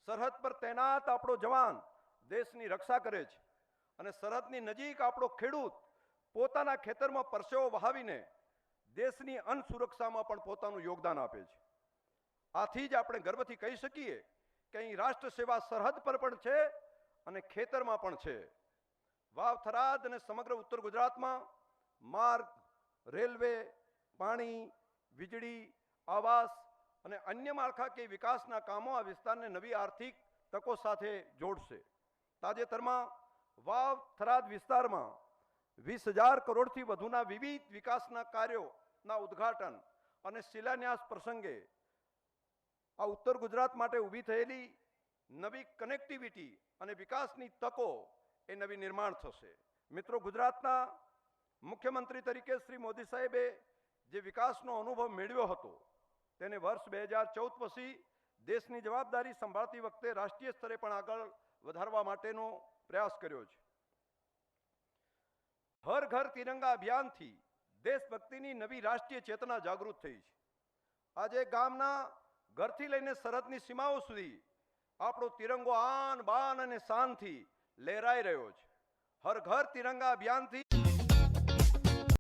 સરહદ પર તૈનાત આપણો જવાન દેશની રક્ષા કરે છે અને સરહદની નજીક આપણો ખેડૂત પોતાના ખેતરમાં પરસેવો વહાવીને દેશની અન્ન સુરક્ષામાં પણ પોતાનું યોગદાન આપે છે. આથી જ આપણે ગર્વથી કહી શકીએ કે અહીં રાષ્ટ્ર સેવા સરહદ પર પણ છે અને ખેતરમાં પણ છે. વાવ, થરાદ અને સમગ્ર ઉત્તર ગુજરાતમાં માર્ગ, રેલવે, પાણી, વીજળી, આવાસ અને અન્ય માળખાકીય વિકાસના કામો આ વિસ્તારને નવી આર્થિક તકો સાથે જોડશે. તાજેતરમાં વાવ થરાદ વિસ્તારમાં 20,000 કરોડથી વધુના વિવિધ વિકાસના કાર્યોના ઉદ્ઘાટન અને શિલાન્યાસ પ્રસંગે આ ઉત્તર ગુજરાત માટે ઊભી થયેલી નવી કનેક્ટિવિટી અને વિકાસની તકો એ નવી નિર્માણ થશે. મિત્રો, ગુજરાતના મુખ્યમંત્રી તરીકે શ્રી મોદી સાહેબે જે વિકાસનો અનુભવ મેળવ્યો હતો તેને વર્ષ 2014 પછી દેશની જવાબદારી સંભાળતી વખતે રાષ્ટ્રીય સ્તરે પણ આગળ વધારવા માટેનો પ્રયાસ કર્યો છે. હર ઘર તિરંગા અભિયાનથી દેશભક્તિની નવી રાષ્ટ્રીય ચેતના જાગૃત થઈ છે. આજે ગામના ઘરથી લઈને સરહદની સીમાઓ સુધી આપણો તિરંગો આન બાન અને શાનથી લહેરાઈ રહ્યો છે. હર ઘર તિરંગા અભિયાનથી